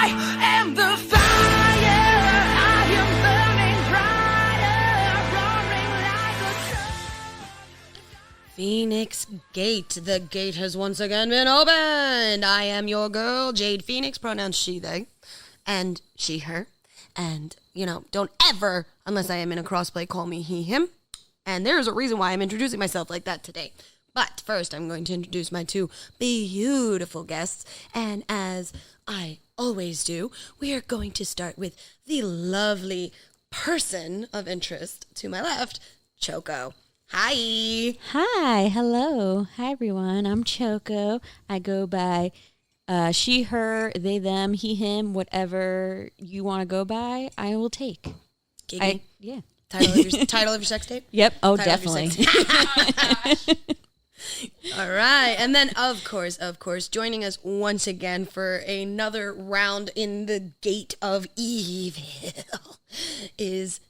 I am the fire. I am burning brighter, roaring like a Phoenix Gate. The gate has once again been opened. I am your girl, Jade Feinics, pronouns she, they, and she, her. And, don't ever, unless I am in a crossplay, call me he, him. And there's a reason why I'm introducing myself like that today. But first, I'm going to introduce my two beautiful guests. And as I always do, we are going to start with the lovely person of interest to my left, Choco. Hi. Hi. Hello. Hi, everyone. I'm Choco. I go by she, her, they, them, he, him, whatever you want to go by, I will take. Giggity. Yeah. Title of your sex tape? Yep. Oh, Title definitely. All right. And then, of course, joining us once again for another round in the gate of evil is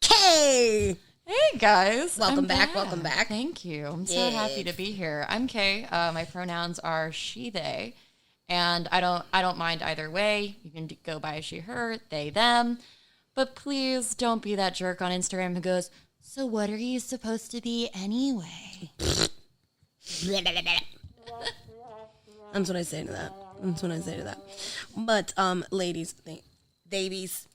Kaye. Hey, guys. Welcome back. Thank you. I'm so happy to be here. I'm Kaye. My pronouns are she, they, and I don't mind either way. You can go by she, her, they, them. But please don't be that jerk on Instagram who goes, so what are you supposed to be anyway? That's what I say to that. But, ladies, babies,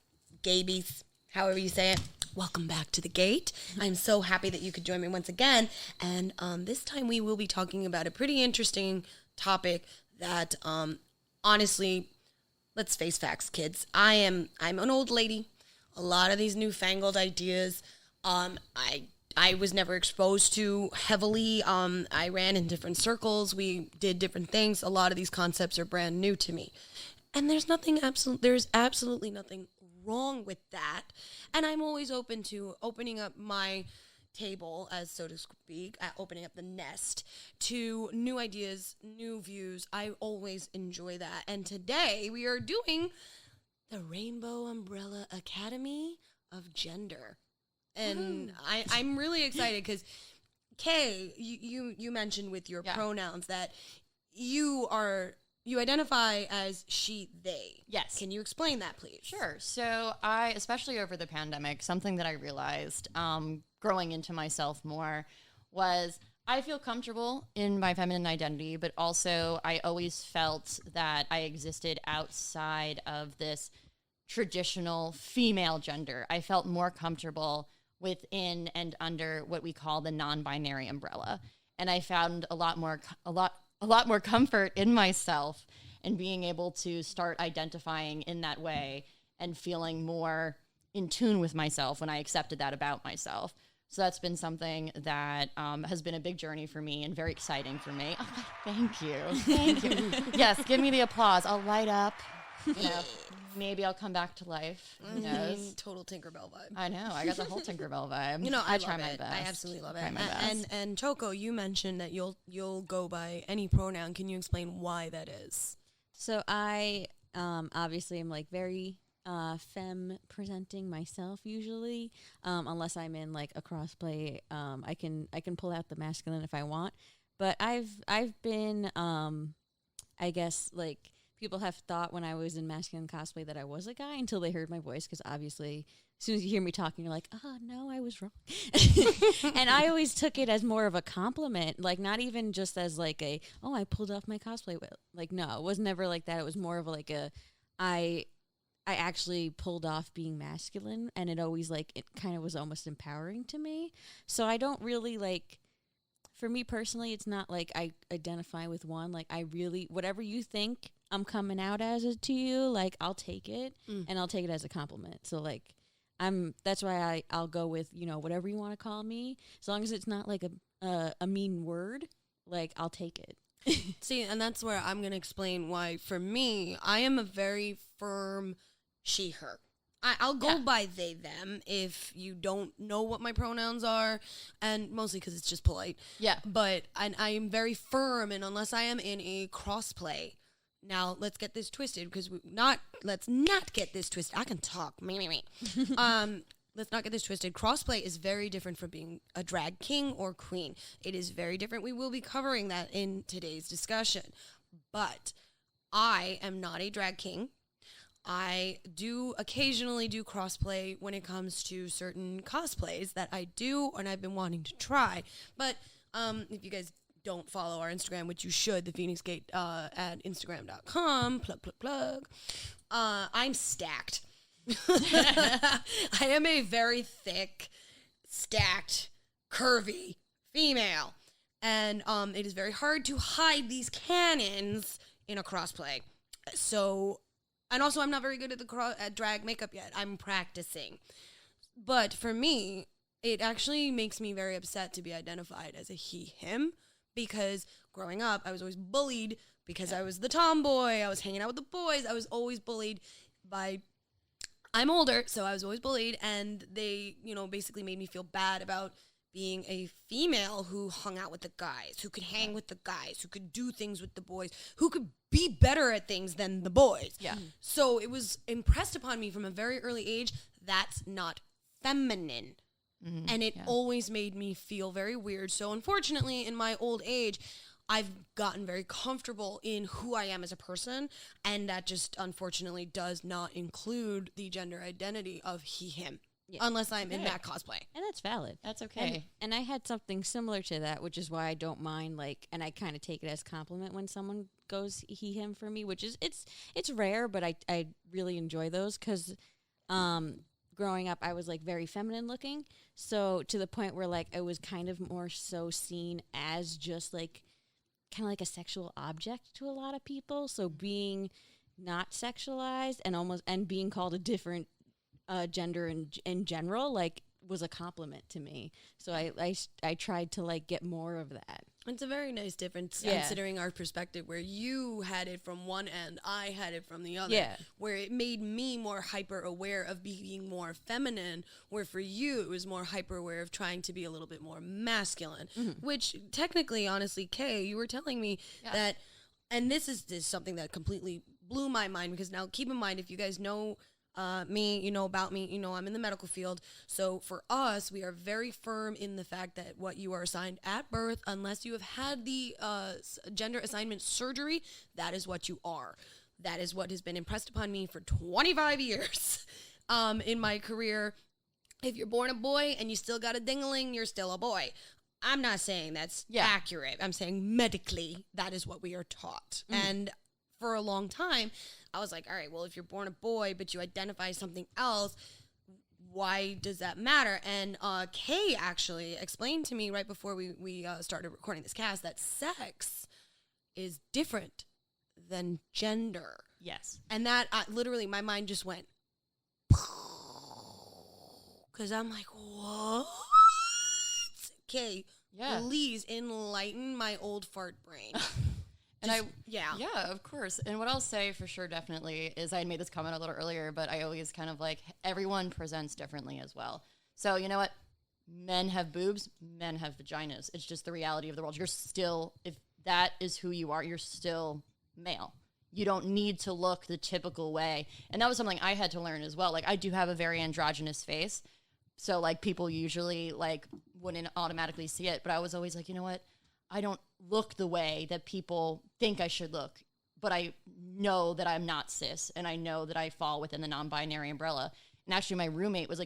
gabies, however you say it, welcome back to the gate. I'm so happy that you could join me once again. And this time we will be talking about a pretty interesting topic that, honestly, let's face facts, kids. I'm an old lady. A lot of these newfangled ideas, I was never exposed to heavily. I ran in different circles. We did different things. A lot of these concepts are brand new to me. And there's absolutely nothing wrong with that. And I'm always open to opening up my table, as so to speak, opening up the nest to new ideas, new views. I always enjoy that. And today we are doing the Rainbow Umbrella Academy of Gender. And I'm really excited because, Kaye, you mentioned with your pronouns that you identify as she, they. Yes. Can you explain that, please? Sure. So especially over the pandemic, something that I realized growing into myself more was I feel comfortable in my feminine identity, but also I always felt that I existed outside of this traditional female gender. I felt more comfortable within and under what we call the non-binary umbrella. And I found a lot more comfort in myself and being able to start identifying in that way and feeling more in tune with myself when I accepted that about myself. So that's been something that has been a big journey for me and very exciting for me. Oh, thank you. Yes, give me the applause. I'll light up. Maybe I'll come back to life. Who knows? Total Tinkerbell vibe. I know. I got the whole Tinkerbell vibe. I try love my it. best. I absolutely love it. Try my best. And Choco, you mentioned that you'll go by any pronoun. Can you explain why that is? So I obviously am like very femme presenting myself usually, unless I'm in like a crossplay. I can pull out the masculine if I want, but I've been I guess like people have thought when I was in masculine cosplay that I was a guy until they heard my voice, because obviously as soon as you hear me talking, you're like, oh, no, I was wrong. And I always took it as more of a compliment, like not even just as like I pulled off my cosplay. Like, no, it was never like that. It was more of like I actually pulled off being masculine, and it always like, it kind of was almost empowering to me. So I don't really like, for me personally, it's not like I identify with one. Like I really, whatever you think I'm coming out as it to you, like I'll take it and I'll take it as a compliment. So like that's why I'll go with, whatever you want to call me, as long as it's not like a mean word, like I'll take it. See, and that's where I'm going to explain why, for me, I am a very firm she, her. I'll go by they, them if you don't know what my pronouns are, and mostly because it's just polite. Yeah. But I am very firm, and unless I am in a crossplay, now let's get this twisted, because let's not get this twisted. I can talk. Let's not get this twisted. Crossplay is very different from being a drag king or queen. It is very different. We will be covering that in today's discussion. But I am not a drag king. I do occasionally do crossplay when it comes to certain cosplays that I do and I've been wanting to try. But if you guys don't follow our Instagram, which you should, the Feinics Gate at Instagram.com, plug. I'm stacked. I am a very thick, stacked, curvy female. And it is very hard to hide these cannons in a crossplay. So, and also I'm not very good at drag makeup yet. I'm practicing. But for me, it actually makes me very upset to be identified as a he, him, because growing up, I was always bullied because I was the tomboy. I was hanging out with the boys. I was always bullied by, I'm older, so I was always bullied, and they, basically made me feel bad about being a female who hung out with the guys, who could hang with the guys, who could do things with the boys, who could be better at things than the boys. Yeah. So it was impressed upon me from a very early age, that's not feminine. Mm-hmm. And it always made me feel very weird. So unfortunately, in my old age, I've gotten very comfortable in who I am as a person, and that just unfortunately does not include the gender identity of he, him. Yeah. Unless I'm in that cosplay. And that's valid. That's okay. And I had something similar to that, which is why I don't mind, and I kind of take it as compliment when someone goes he, him for me, which is, it's rare, but I really enjoy those because growing up, I was, very feminine looking. So to the point where, I was kind of more so seen as just, kind of like a sexual object to a lot of people. So being not sexualized and being called a different gender in general, was a compliment to me. So I tried to get more of that. It's a very nice difference considering our perspective, where you had it from one end, I had it from the other. Yeah. Where it made me more hyper aware of being more feminine, where for you it was more hyper aware of trying to be a little bit more masculine. Mm-hmm. Which technically, honestly, Kay, you were telling me that, and this is something that completely blew my mind, because now keep in mind, if you guys know me, about me, I'm in the medical field. So for us, we are very firm in the fact that what you are assigned at birth, unless you have had the gender assignment surgery, that is what you are. That is what has been impressed upon me for 25 years in my career. If you're born a boy and you still got a dingling, you're still a boy. I'm not saying that's accurate. I'm saying medically, that is what we are taught. Mm. And for a long time, I was like, all right, well, if you're born a boy, but you identify as something else, why does that matter? And Kay actually explained to me right before we started recording this cast that sex is different than gender. Yes. And that literally, my mind just went, because I'm like, what? Kay, please enlighten my old fart brain. And yeah, of course. And what I'll say for sure, definitely, is I had made this comment a little earlier, but I always kind of everyone presents differently as well. So you know what? Men have boobs, men have vaginas. It's just the reality of the world. You're still, if that is who you are, you're still male. You don't need to look the typical way. And that was something I had to learn as well. I do have a very androgynous face. So people usually wouldn't automatically see it. But I was always you know what? I don't look the way that people think I should look, but I know that I'm not cis, and I know that I fall within the non-binary umbrella. And actually, my roommate was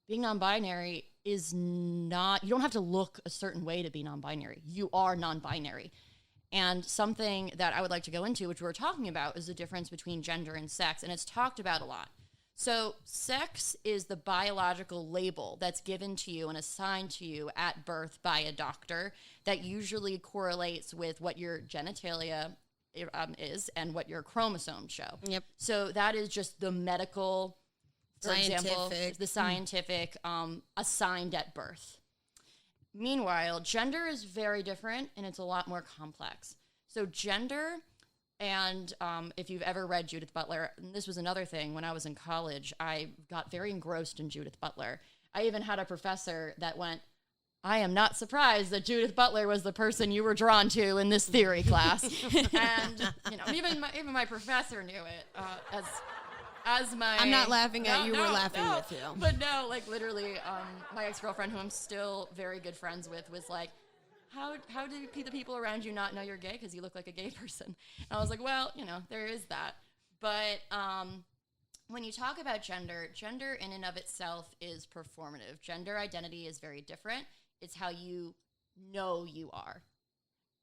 being non-binary is not, you don't have to look a certain way to be non-binary. You are non-binary. And something that I would like to go into, which we were talking about, is the difference between gender and sex, and it's talked about a lot. So sex is the biological label that's given to you and assigned to you at birth by a doctor that usually correlates with what your genitalia is and what your chromosomes show. Yep. So that is just the medical, for example, the scientific assigned at birth. Meanwhile, gender is very different, and it's a lot more complex. So gender... And if you've ever read Judith Butler, and this was another thing, when I was in college, I got very engrossed in Judith Butler. I even had a professor that went, I am not surprised that Judith Butler was the person you were drawn to in this theory class. And, even my professor knew it as my... I'm not laughing at you, we're laughing with you. But no, literally, my ex-girlfriend, who I'm still very good friends with, was like, How do the people around you not know you're gay? Because you look like a gay person. And I was like, well, there is that. But when you talk about gender, gender in and of itself is performative. Gender identity is very different. It's how you know you are.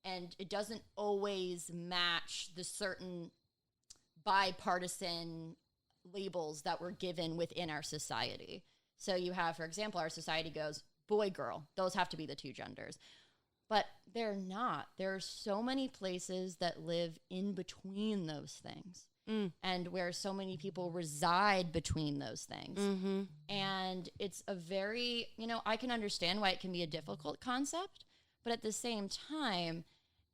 And it doesn't always match the certain bipartisan labels that were given within our society. So you have, for example, our society goes boy, girl. Those have to be the two genders. But they're not. There are so many places that live in between those things. And where so many people reside between those things. And it's a very, I can understand why it can be a difficult concept, but at the same time,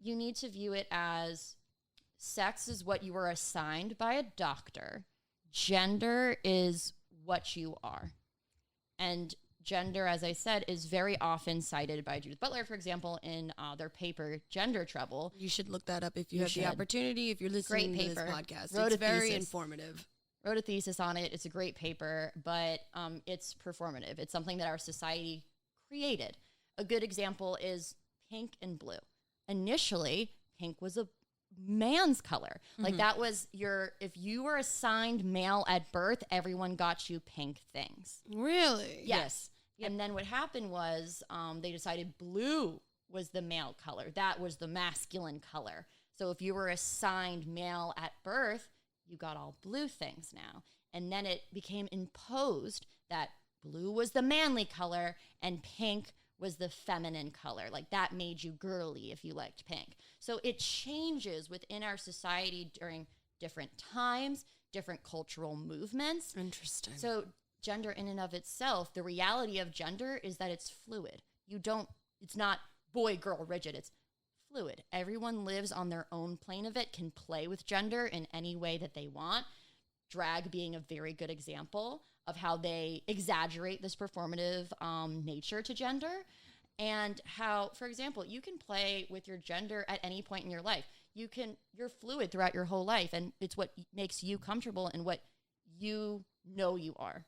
you need to view it as sex is what you were assigned by a doctor. Gender is what you are. And gender, as I said, is very often cited by Judith Butler, for example, in their paper, Gender Trouble. You should look that up if you have the opportunity, if you're listening to this podcast. Wrote it's very informative. Wrote a thesis on it. It's a great paper, but it's performative. It's something that our society created. A good example is pink and blue. Initially, pink was a man's color. Like that was if you were assigned male at birth, everyone got you pink things. Really? Yes. And then what happened was they decided blue was the male color. That was the masculine color. So if you were assigned male at birth, you got all blue things now. And then it became imposed that blue was the manly color and pink was the feminine color. Like that made you girly if you liked pink. So it changes within our society during different times, different cultural movements. Interesting. So gender in and of itself, the reality of gender is that it's fluid. It's not boy, girl, rigid. It's fluid. Everyone lives on their own plane of it, can play with gender in any way that they want. Drag being a very good example of how they exaggerate this performative nature to gender, and how, for example, you can play with your gender at any point in your life. You're fluid throughout your whole life, and it's what makes you comfortable and what you know you are.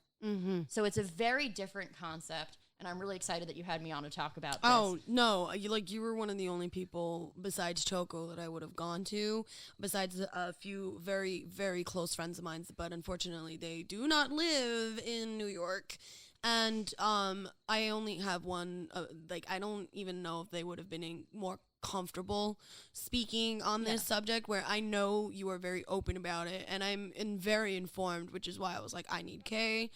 So it's a very different concept, and I'm really excited that you had me on to talk about this. Oh, no. You were one of the only people besides Choco that I would have gone to, besides a few very, very close friends of mine, but unfortunately they do not live in New York. And I only have one, I don't even know if they would have been more comfortable speaking on this subject, where I know you are very open about it, and I'm very informed, which is why I was like, I need Kaye.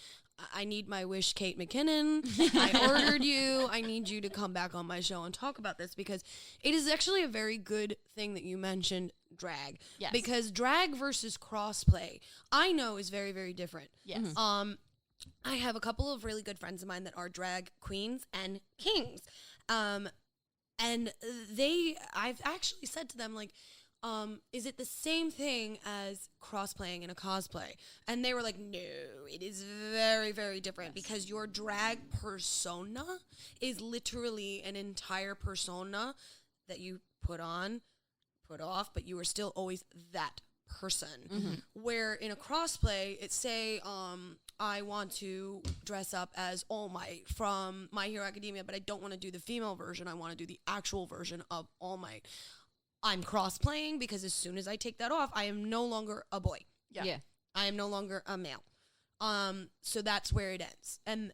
I need my wish Kate McKinnon. I ordered you. I need you to come back on my show and talk about this, because it is actually a very good thing that you mentioned drag. Yes. Because drag versus crossplay, I know, is very, very different. Yes. I have a couple of really good friends of mine that are drag queens and kings. And I've actually said to them, is it the same thing as cross-playing in a cosplay? And they were like, no, it is very, very different, because your drag persona is literally an entire persona that you put on, put off, but you are still always that person. Where in a crossplay, it's say, I want to dress up as All Might from My Hero Academia, but I don't want to do the female version. I want to do the actual version of All Might. I'm cross-playing, because as soon as I take that off, I am no longer a boy. Yeah. I am no longer a male. So that's where it ends. And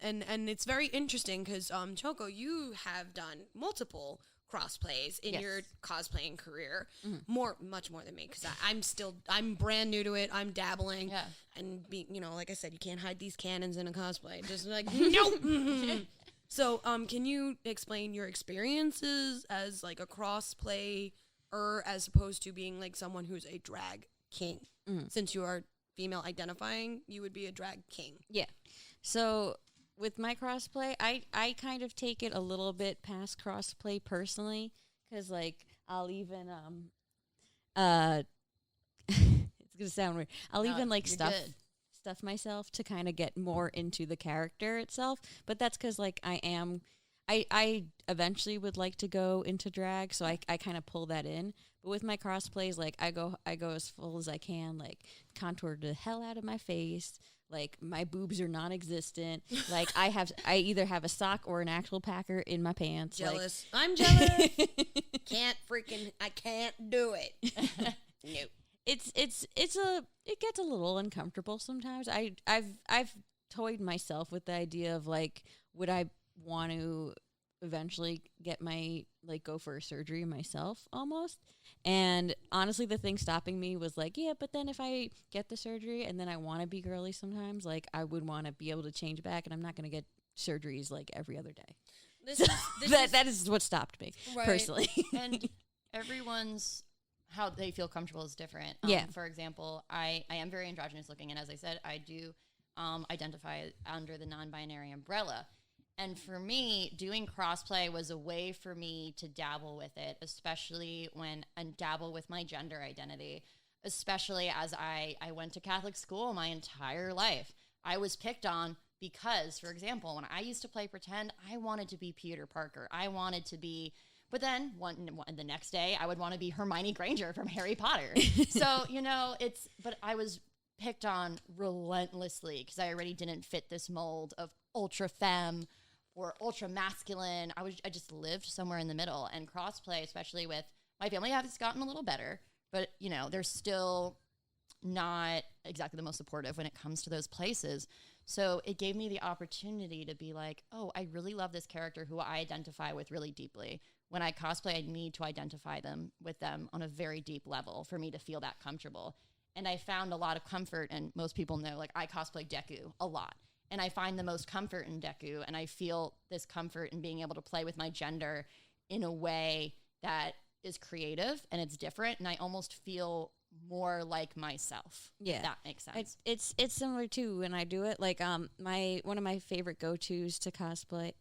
it's very interesting, because Choco, you have done multiple crossplays in your cosplaying career, much more than me, because I'm brand new to it. I'm dabbling, and like I said, you can't hide these cannons in a cosplay. Just nope. So, can you explain your experiences as a crossplay, as opposed to being someone who's a drag king? Since you are female identifying, you would be a drag king. Yeah. So with my crossplay, I kind of take it a little bit past crossplay personally, because I'll even it's gonna sound weird. I'll even stuff myself to kind of get more into the character itself. But that's because I eventually would like to go into drag, so I kind of pull that in. But with my crossplays, I go as full as I can, contour the hell out of my face. My boobs are non-existent. I either have a sock or an actual packer in my pants. Jealous. I'm jealous. I can't do it. Nope. it gets a little uncomfortable sometimes. I've toyed myself with the idea of like, would I want to eventually get my like go for a surgery myself almost? And honestly, the thing stopping me was like, yeah, but then if I get the surgery and then I want to be girly sometimes, like I would want to be able to change back, and I'm not going to get surgeries like every other day. That is what stopped me personally. And everyone's how they feel comfortable is different. Yeah. For example, I am very androgynous looking, and as I said, I do identify under the non-binary umbrella. And for me, doing crossplay was a way for me to dabble with it, especially and dabble with my gender identity, especially as I went to Catholic school my entire life. I was picked on because, for example, when I used to play pretend, I wanted to be Peter Parker. I wanted to be, but then the next day I would want to be Hermione Granger from Harry Potter. So, but I was picked on relentlessly because I already didn't fit this mold of ultra femme or ultra masculine. I just lived somewhere in the middle, and crossplay, especially with my family, has gotten a little better, but they're still not exactly the most supportive when it comes to those places. So it gave me the opportunity to be like, oh, I really love this character who I identify with really deeply. When I cosplay, I need to identify with them on a very deep level for me to feel that comfortable. And I found a lot of comfort, and most people know, like, I cosplay Deku a lot. And I find the most comfort in Deku, and I feel this comfort in being able to play with my gender in a way that is creative and it's different, and I almost feel more like myself. Yeah, if that makes sense. It's similar too when I do it. Like one of my favorite go-tos to crossplay,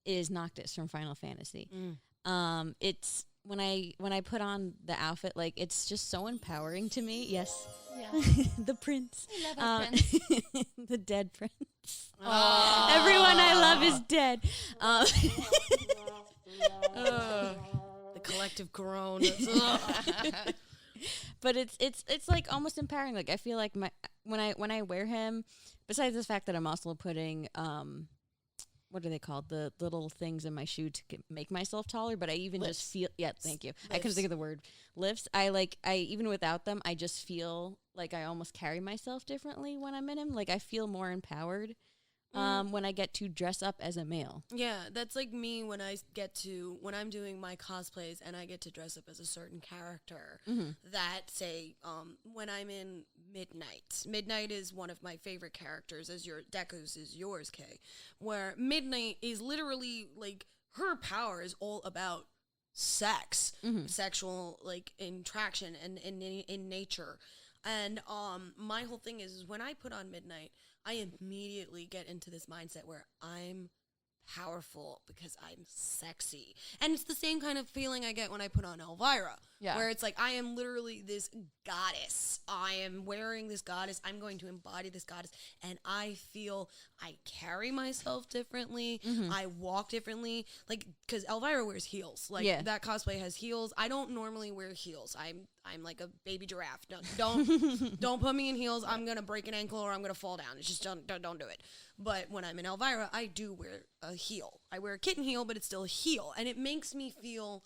is Noctis from Final Fantasy. It's when I put on the outfit, like it's just so empowering to me. Yes. Yeah. The prince. I love prince. The dead prince. Everyone I love is dead. The collective corona. But it's like almost empowering. Like I feel like when I wear him, besides the fact that I'm also putting what are they called? The little things in my shoe to make myself taller, but I even Lifts. just feel, thank you. Lifts. I couldn't think of the word. Lifts. I even without them, I just feel like I almost carry myself differently when I'm in him. Like I feel more empowered when I get to dress up as a male. Yeah, that's like me when I'm doing my cosplays and I get to dress up as a certain character. That say, when I'm in Midnight. Midnight is one of my favorite characters, as Deku's is yours, Kay. Where Midnight is literally like her power is all about sex, sexual like interaction and in nature. And my whole thing is when I put on Midnight, I immediately get into this mindset where I'm powerful because I'm sexy. And it's the same kind of feeling I get when I put on Elvira. Yeah. Where it's like, I am literally this goddess. I am wearing this goddess. I'm going to embody this goddess. And I feel I carry myself differently. I walk differently. Like, because Elvira wears heels. Like, that cosplay has heels. I don't normally wear heels. I'm like a baby giraffe. Don't put me in heels. I'm going to break an ankle or I'm going to fall down. It's just don't do it. But when I'm in Elvira, I do wear a heel. I wear a kitten heel, but it's still a heel. And it makes me feel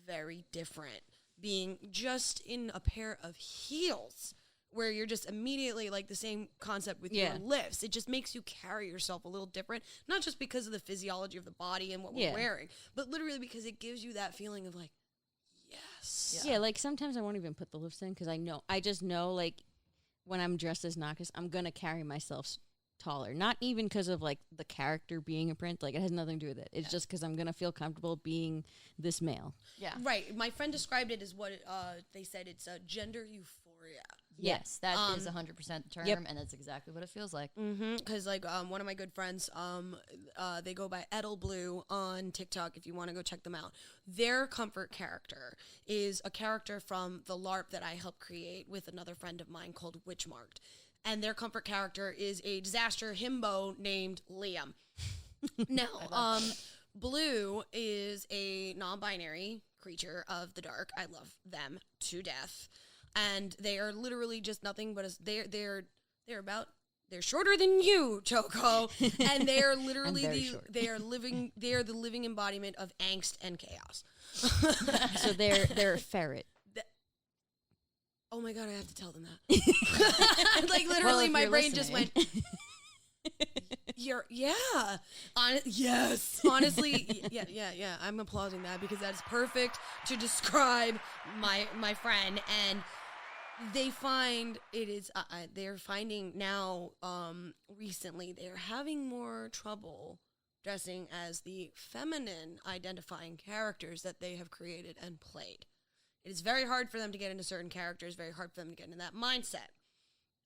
very different being just in a pair of heels where you're just immediately like the same concept with your lifts. It just makes you carry yourself a little different, not just because of the physiology of the body and what we're wearing, but literally because it gives you that feeling of like, yes. Yeah, like sometimes I won't even put the lifts in because I just know like when I'm dressed as Noctis, I'm going to carry myself taller. Not even because of like the character being a prince. Like it has nothing to do with it. It's just because I'm going to feel comfortable being this male. Yeah. Right. My friend described it as what they said it's a gender euphoria. Yes, that is 100% the term, and that's exactly what it feels like. Because like one of my good friends, they go by Edel Blue on TikTok. If you want to go check them out, their comfort character is a character from the LARP that I helped create with another friend of mine called Witchmarked, and their comfort character is a disaster himbo named Liam. Now, Blue is a non-binary creature of the dark. I love them to death. And they are literally just nothing but they're shorter than you, Choco, and they are literally they are the living embodiment of angst and chaos. So they're a ferret. Oh my God, I have to tell them that. Like literally if my you're brain just listening. went, yes. Honestly, yeah. I'm applauding that because that's perfect to describe my friend. And they find they're finding now, recently, they're having more trouble dressing as the feminine identifying characters that they have created and played. It is very hard for them to get into certain characters, very hard for them to get into that mindset.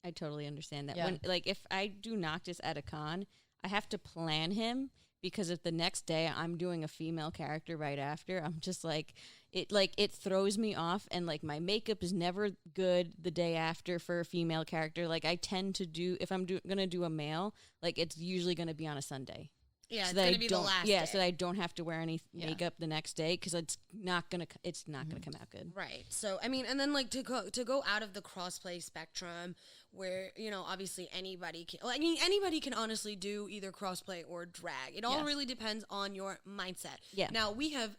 I totally understand that. Yeah. When like if I do Noctis at a con, I have to plan him because if the next day I'm doing a female character right after, I'm just like it throws me off, and like my makeup is never good the day after for a female character. Like I tend to do, if I'm gonna do a male, like it's usually gonna be on a Sunday. Yeah, So it's that going I to be the don't- last Yeah, day. so that I don't have to wear any Yeah. makeup the next day because it's not gonna come out good. Right. So, I mean, and then like to go out of the crossplay spectrum where, you know, obviously anybody can honestly do either crossplay or drag. It all Yes. really depends on your mindset. Yeah. Now, we have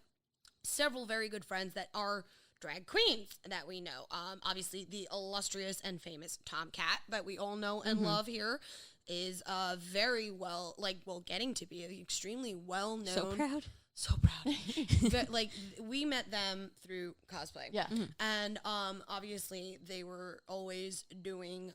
several very good friends that are drag queens that we know. Obviously the illustrious and famous Tomcat that we all know and love here is very getting to be extremely well known. So proud. So proud. But, like, we met them through cosplay. Yeah. And obviously they were always doing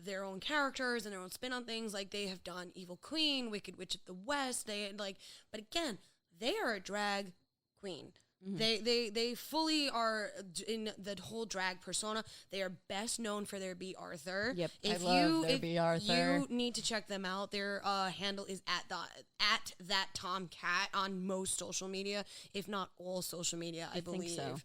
their own characters and their own spin on things. Like they have done Evil Queen, Wicked Witch of the West. But again, they are a drag queen. They fully are in the whole drag persona. They are best known for their B. Arthur. Yep. If I love you their B. Arthur. you need to check them out. Their handle is at that Tomcat on most social media, if not all social media, I believe. think so.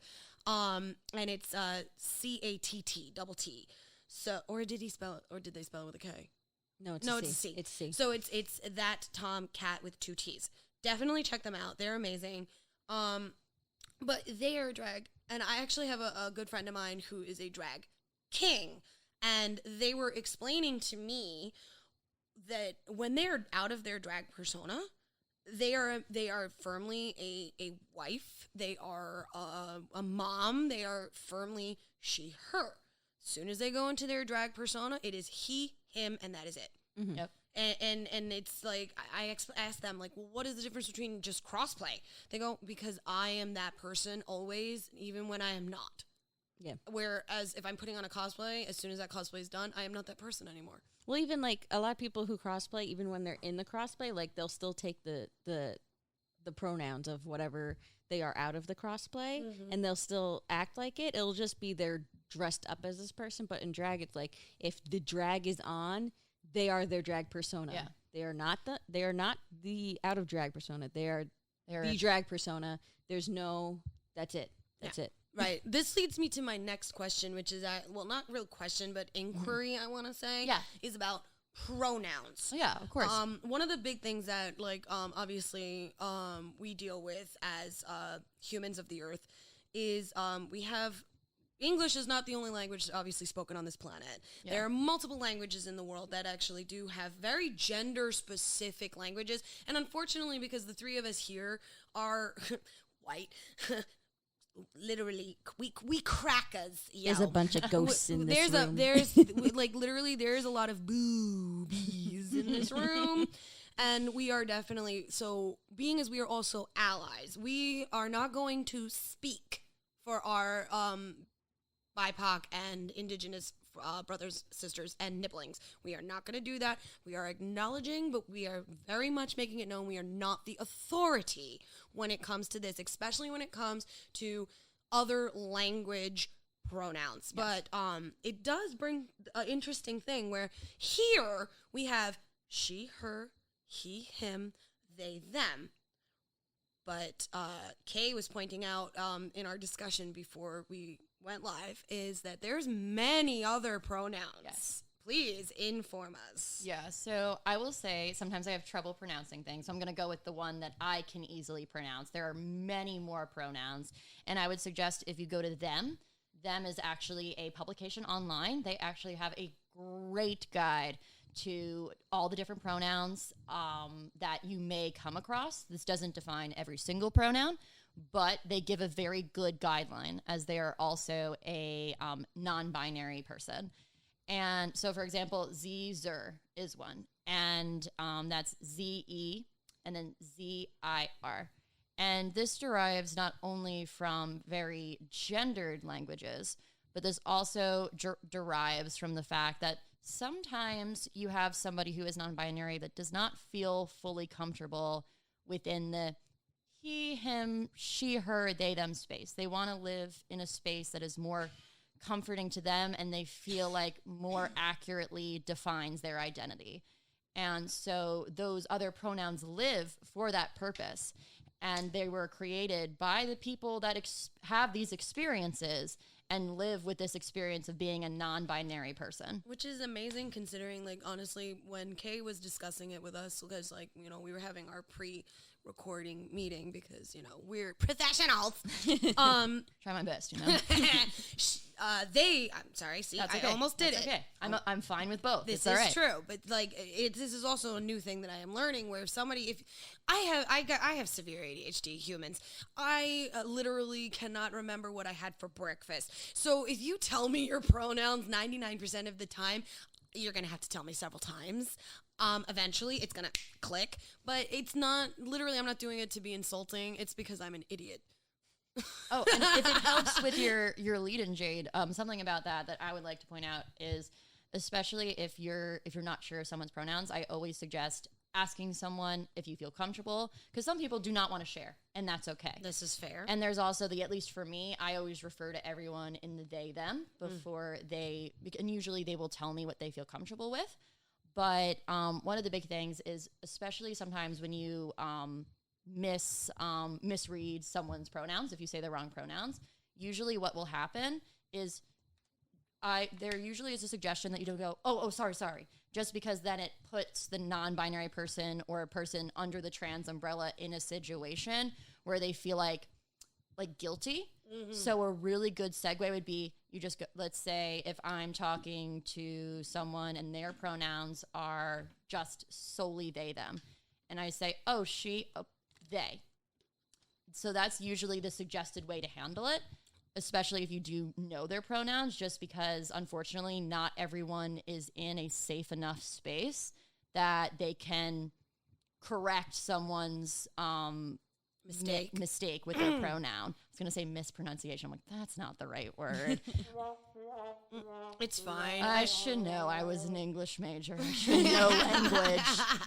And it's CATT double T. So, or did they spell it with a K? No, it's No, a it's C. a C. It's C. So it's that Tomcat with 2 T's. Definitely check them out. They're amazing. But they are drag, and I actually have a good friend of mine who is a drag king, and they were explaining to me that when they're out of their drag persona, they are firmly a wife. They are a mom. They are firmly she, her. As soon as they go into their drag persona, it is he, him, and that is it. Yep. And it's like, I asked them, like, well, what is the difference between just crossplay? They go, because I am that person always, even when I am not. Yeah. Whereas if I'm putting on a cosplay, as soon as that cosplay is done, I am not that person anymore. Well, even like a lot of people who crossplay, even when they're in the crossplay, like they'll still take the pronouns of whatever they are out of the crossplay, and they'll still act like it. It'll just be they're dressed up as this person, but in drag, it's like if the drag is on, they are their drag persona. Yeah. They are not the out of drag persona. They're They're the drag persona. There's no. That's it. That's it. Right. This leads me to my next question, which is not real question, but inquiry, I want to say. Yeah. Is about pronouns. yeah, of course. One of the big things that, like, obviously, we deal with as humans of the earth is we have English is not the only language obviously spoken on this planet. Yeah. There are multiple languages in the world that actually do have very gender-specific languages, and unfortunately, because the three of us here are white. Literally, we crackers. There's a bunch of ghosts in this room. There's like literally there's a lot of boobies in this room, and we are definitely so. Being as we are also allies, we are not going to speak for our BIPOC and Indigenous brothers, sisters, and nibblings. We are not going to do that. We are acknowledging, but we are very much making it known we are not the authority when it comes to this, especially when it comes to other language pronouns. Yes. But it does bring an interesting thing where here we have she, her, he, him, they, them. But Kay was pointing out in our discussion before we went live is that there's many other pronouns. Yes. Please inform us. Yeah, so I will say sometimes I have trouble pronouncing things. So I'm going to go with the one that I can easily pronounce. There are many more pronouns. And I would suggest if you go to them is actually a publication online. They actually have a great guide to all the different pronouns that you may come across. This doesn't define every single pronoun, but they give a very good guideline as they are also a non-binary person. And so, for example, Z-zer is one, and that's Z-E and then Z-I-R. And this derives not only from very gendered languages, but this also derives from the fact that sometimes you have somebody who is non-binary that does not feel fully comfortable within the he, him, she, her, they, them space. They want to live in a space that is more comforting to them and they feel like more accurately defines their identity. And so those other pronouns live for that purpose. And they were created by the people that have these experiences and live with this experience of being a non-binary person. Which is amazing considering, like, honestly, when Kaye was discussing it with us, because, like, you know, we were having our pre-recording meeting because, you know, we're professionals. Try my best, you know. I'm sorry, see, That's I almost did That's it. Okay. I'm fine with both. This it's all is right. true, but like this is also a new thing that I am learning. Where if somebody, if I have severe ADHD, humans, I literally cannot remember what I had for breakfast. So if you tell me your pronouns 99% of the time, you're gonna have to tell me several times. Eventually, it's gonna click, but it's not literally. I'm not doing it to be insulting. It's because I'm an idiot. Oh, and if it helps with your lead-in, Jade, something about that I would like to point out is, especially if you're not sure of someone's pronouns, I always suggest asking someone if you feel comfortable, because some people do not want to share, and that's okay. This is fair. And there's also at least for me, I always refer to everyone in the they, them before and usually they will tell me what they feel comfortable with. But one of the big things is, especially sometimes when you misread someone's pronouns, if you say the wrong pronouns, usually what will happen is there usually is a suggestion that you don't go, oh, sorry, just because then it puts the non-binary person or a person under the trans umbrella in a situation where they feel like guilty. Mm-hmm. So a really good segue would be you just go, let's say if I'm talking to someone and their pronouns are just solely they, them, and I say, oh, she, they. So that's usually the suggested way to handle it, especially if you do know their pronouns, just because unfortunately not everyone is in a safe enough space that they can correct someone's mistake with their pronoun. I was going to say mispronunciation. I'm like, that's not the right word. It's fine. I should know. I was an English major. I should know language.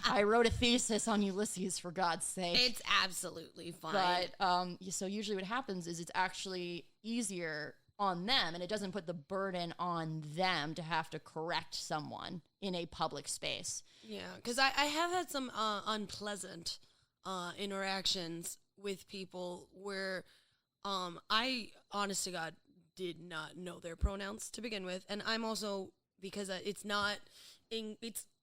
I wrote a thesis on Ulysses, for God's sake. It's absolutely fine. But so usually what happens is it's actually easier on them, and it doesn't put the burden on them to have to correct someone in a public space. Yeah, because I have had some unpleasant interactions with people where I, honest to God, did not know their pronouns to begin with. And I'm also, because it's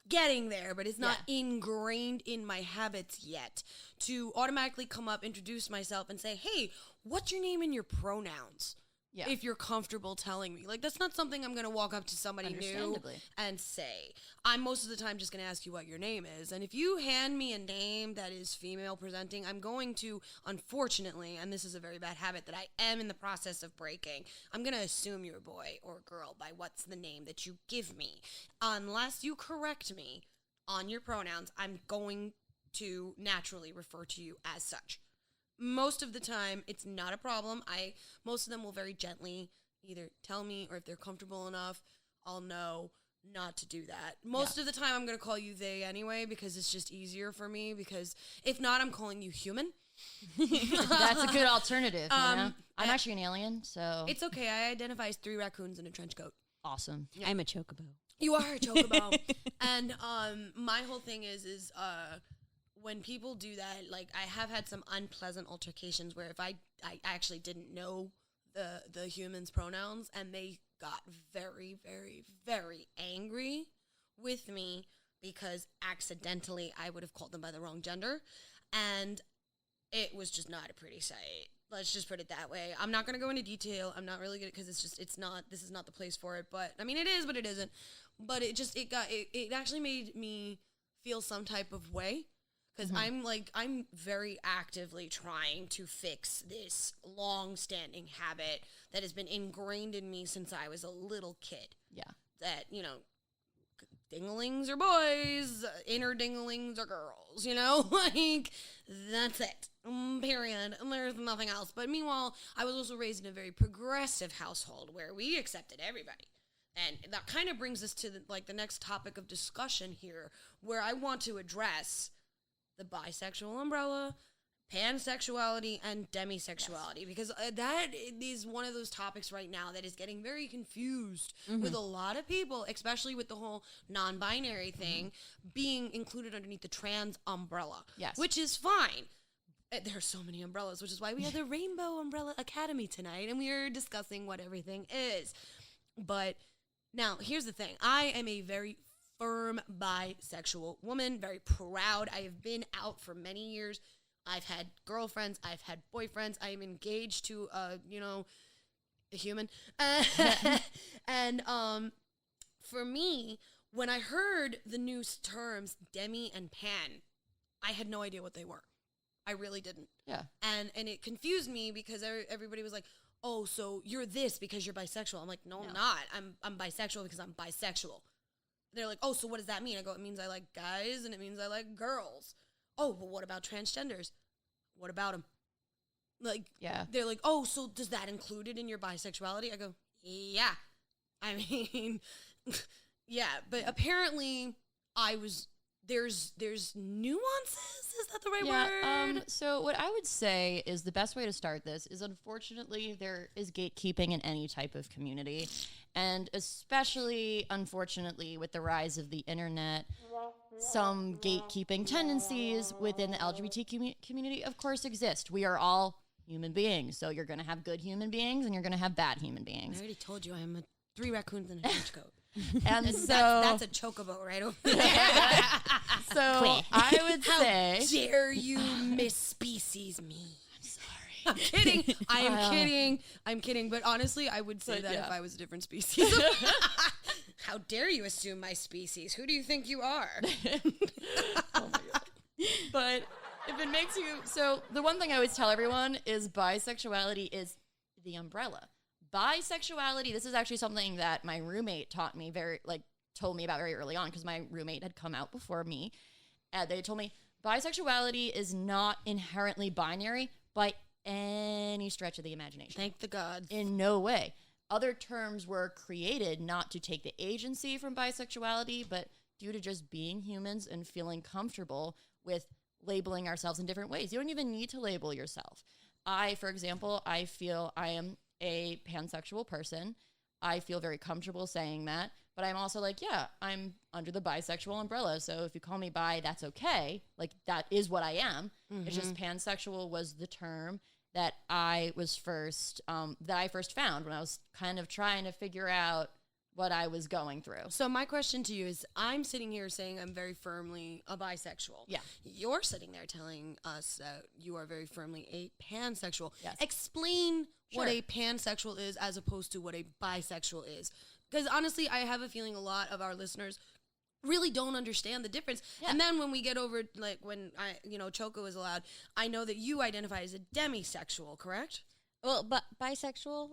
getting there, but it's not ingrained in my habits yet to automatically come up, introduce myself, and say, hey, what's your name and your pronouns? Yeah. If you're comfortable telling me. Like, that's not something I'm going to walk up to somebody new and say. I'm most of the time just going to ask you what your name is. And if you hand me a name that is female presenting, I'm going to, unfortunately, and this is a very bad habit that I am in the process of breaking, I'm going to assume you're a boy or a girl by what's the name that you give me. Unless you correct me on your pronouns, I'm going to naturally refer to you as such. Most of the time, it's not a problem. Most of them will very gently either tell me, or if they're comfortable enough, I'll know not to do that. Most of the time, I'm going to call you they anyway, because it's just easier for me, because if not, I'm calling you human. That's a good alternative. You know? I'm actually an alien, so... It's okay. I identify as 3 raccoons in a trench coat. Awesome. Yeah. I'm a chocobo. You are a chocobo. And my whole thing is when people do that, like, I have had some unpleasant altercations where if I actually didn't know the human's pronouns, and they got very, very, very angry with me because accidentally I would have called them by the wrong gender, and it was just not a pretty sight. Let's just put it that way. I'm not going to go into detail. I'm not really good, because this is not the place for it, but I mean, it is, but it isn't. But it actually made me feel some type of way. because I'm very actively trying to fix this long-standing habit that has been ingrained in me since I was a little kid. Yeah. That, dinglings are boys, inner dinglings are girls, like, that's it, period, and there's nothing else. But meanwhile, I was also raised in a very progressive household where we accepted everybody. And that kind of brings us to the next topic of discussion here, where I want to address the bisexual umbrella, pansexuality, and demisexuality, because that is one of those topics right now that is getting very confused with a lot of people, especially with the whole non-binary thing being included underneath the trans umbrella, which is fine. There are so many umbrellas, which is why we have the Rainbow Umbrella Academy tonight, and we are discussing what everything is. But now, here's the thing. I am a very firm bisexual woman, very proud. I have been out for many years. I've had girlfriends. I've had boyfriends. I am engaged to, a human. And for me, when I heard the new terms demi and pan, I had no idea what they were. I really didn't. Yeah. And it confused me because everybody was like, oh, so you're this because you're bisexual. I'm like, no, I'm not. I'm bisexual because I'm bisexual. They're like, oh, so what does that mean? I go, it means I like guys and it means I like girls. Oh, but what about transgenders? What about them? Like, they're like, oh, so does that include it in your bisexuality? I go, yeah. I mean, yeah, but apparently there's nuances. Is that the right word? So what I would say is the best way to start this is, unfortunately, there is gatekeeping in any type of community. And especially, unfortunately, with the rise of the internet, some gatekeeping tendencies within the LGBTQ community, of course, exist. We are all human beings. So you're going to have good human beings and you're going to have bad human beings. I already told you I am 3 raccoons in a trench coat. And so that's a chocobo right over there. So I would say, how dare you misspecies me? I'm sorry. I'm kidding. I'm kidding. But honestly, I would say that if I was a different species. How dare you assume my species? Who do you think you are? Oh my God. But if it makes you, so the one thing I always tell everyone is bisexuality is the umbrella. Bisexuality, this is actually something that my roommate told me about very early on, because my roommate had come out before me. They told me bisexuality is not inherently binary by any stretch of the imagination. Thank the gods. In no way. Other terms were created not to take the agency from bisexuality, but due to just being humans and feeling comfortable with labeling ourselves in different ways. You don't even need to label yourself. For example, I feel I am a pansexual person. I feel very comfortable saying that, but I'm also like, yeah, I'm under the bisexual umbrella. So if you call me bi, that's okay. Like, that is what I am. Mm-hmm. It's just pansexual was the term that I first found when I was kind of trying to figure out what I was going through. So my question to you is, I'm sitting here saying I'm very firmly a bisexual. Yeah. You're sitting there telling us that you are very firmly a pansexual. Yes. Explain what a pansexual is as opposed to what a bisexual is. Because honestly, I have a feeling a lot of our listeners really don't understand the difference. Yeah. And then when we get over, like, when Choco is allowed, I know that you identify as a demisexual, correct? Well, but bisexual.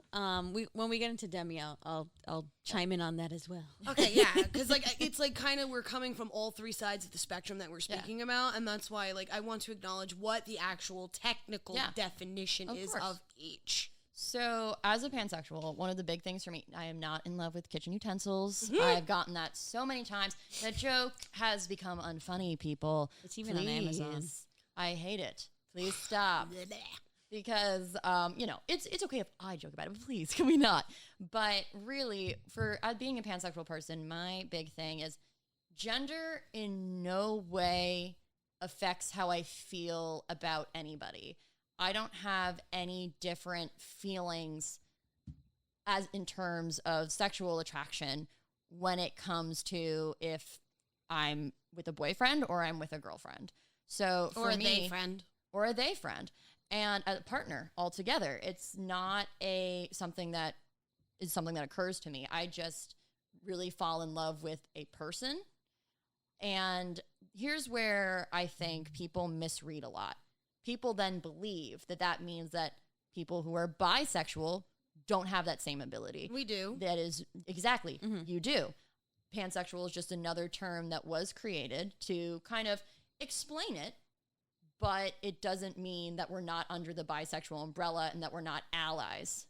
When we get into demi, I'll chime in on that as well. Okay, yeah, because it's kind of we're coming from all 3 sides of the spectrum that we're speaking about, and that's why I want to acknowledge what the actual technical definition is of each. So, as a pansexual, one of the big things for me, I am not in love with kitchen utensils. Mm-hmm. I've gotten that so many times. The joke has become unfunny, people. It's even on Amazon. I hate it. Please stop. Because, it's okay if I joke about it, but please, can we not? But really, for being a pansexual person, my big thing is gender in no way affects how I feel about anybody. I don't have any different feelings as in terms of sexual attraction when it comes to if I'm with a boyfriend or I'm with a girlfriend. So for me, or a they friend. And a partner altogether. It's not something that occurs to me. I just really fall in love with a person. And here's where I think people misread a lot. People then believe that that means that people who are bisexual don't have that same ability. We do. That is exactly, you do. Pansexual is just another term that was created to kind of explain it, but it doesn't mean that we're not under the bisexual umbrella and that we're not allies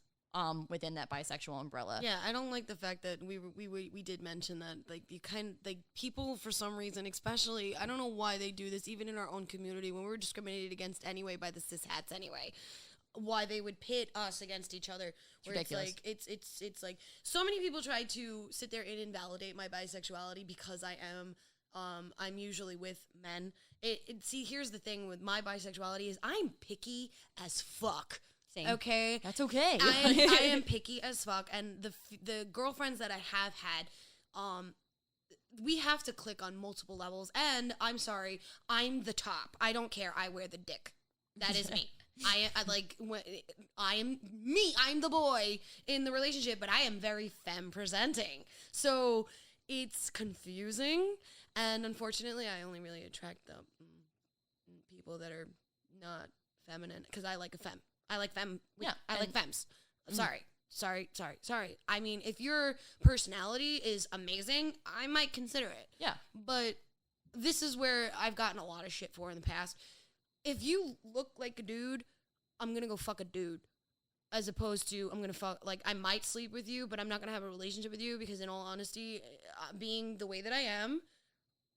within that bisexual umbrella. Yeah, I don't like the fact that we did mention that, like, you people for some reason, especially, I don't know why they do this, even in our own community, when we're discriminated against anyway by the cis hats anyway, why they would pit us against each other. Where it's like, it's like, so many people try to sit there and invalidate my bisexuality because I am, I'm usually with men. See, here's the thing with my bisexuality is I'm picky as fuck. Same. Okay, that's okay. I am picky as fuck, and the girlfriends that I have had, we have to click on multiple levels. And I'm sorry, I'm the top. I don't care. I wear the dick. That is me. I am me. I'm the boy in the relationship, but I am very femme presenting. So it's confusing, and unfortunately, I only really attract the people that are not feminine because I like a femme. I like femme. Yeah, I like femmes. Sorry. I mean, if your personality is amazing, I might consider it. Yeah. But this is where I've gotten a lot of shit for in the past. If you look like a dude, I'm going to go fuck a dude. As opposed to, I'm going to fuck, like, I might sleep with you, but I'm not going to have a relationship with you because, in all honesty, being the way that I am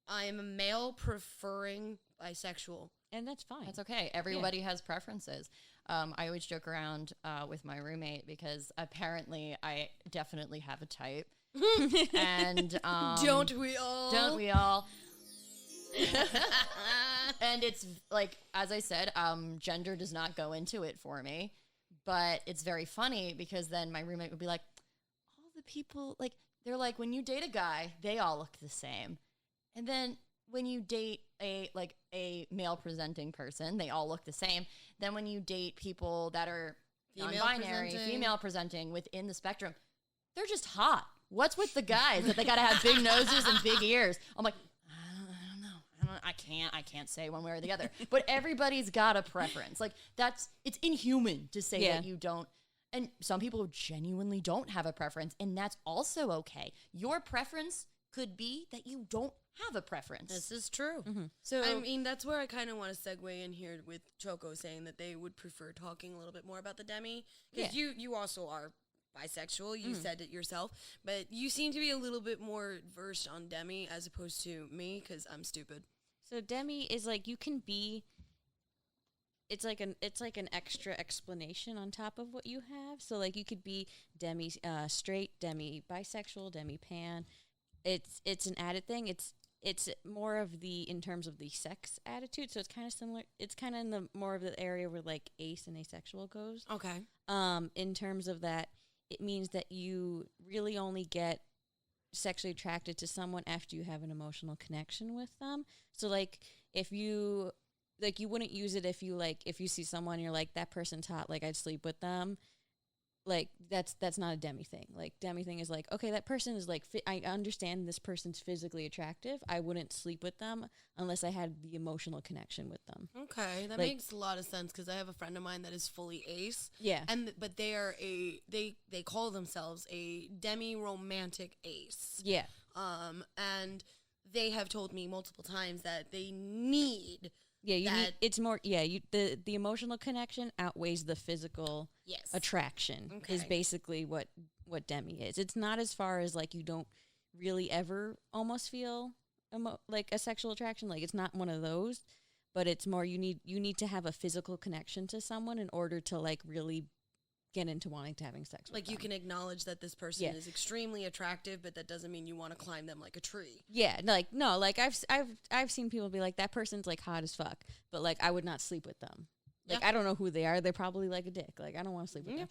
a male preferring bisexual. And that's fine. That's okay. Everybody has preferences. I always joke around with my roommate because apparently I definitely have a type. And don't we all? Don't we all? And it's like, as I said, gender does not go into it for me. But it's very funny because then my roommate would be like, all the people, like, they're like, when you date a guy, they all look the same. And then when you date a male presenting person, they all look the same. Then when you date people that are non-binary, female presenting within the spectrum, they're just hot. What's with the guys that they got to have big noses and big ears? I'm like, I don't know. I can't say one way or the other. But everybody's got a preference. Like, it's inhuman to say that you don't. And some people genuinely don't have a preference, and that's also okay. Your preference could be that you don't have a preference. This is true. Mm-hmm. So I mean, that's where I kind of want to segue in here with Choco saying that they would prefer talking a little bit more about the demi. Because you also are bisexual. You said it yourself. But you seem to be a little bit more versed on demi as opposed to me because I'm stupid. So demi is like, you can be, it's like an extra explanation on top of what you have. So like you could be demi straight, demi bisexual, demi pan. It's an added thing. It's more of in terms of the sex attitude. So it's kind of similar. It's kind of in the more of the area where like ace and asexual goes. Okay. In terms of that, it means that you really only get sexually attracted to someone after you have an emotional connection with them. So like if you like, you wouldn't use it if you see someone, you're like, that person's hot, like I'd sleep with them. Like that's not a demi thing. Like demi thing is like, okay, that person is like, I understand this person's physically attractive. I wouldn't sleep with them unless I had the emotional connection with them. Okay, that makes a lot of sense because I have a friend of mine that is fully ace. Yeah, but they are they call themselves a demi romantic ace. Yeah, and they have told me multiple times that they need. Yeah, it's more. Yeah, the emotional connection outweighs the physical attraction. Okay. Is basically what demi is. It's not as far as like you don't really ever almost feel like a sexual attraction. Like it's not one of those, but it's more you need to have a physical connection to someone in order to like really get into wanting to having sex with like them. You can acknowledge that this person is extremely attractive, but that doesn't mean you want to climb them like a tree. Yeah, like no, like I've seen people be like, that person's like hot as fuck, but like I would not sleep with them. Like I don't know who they are. They're probably like a dick. Like I don't want to sleep with them.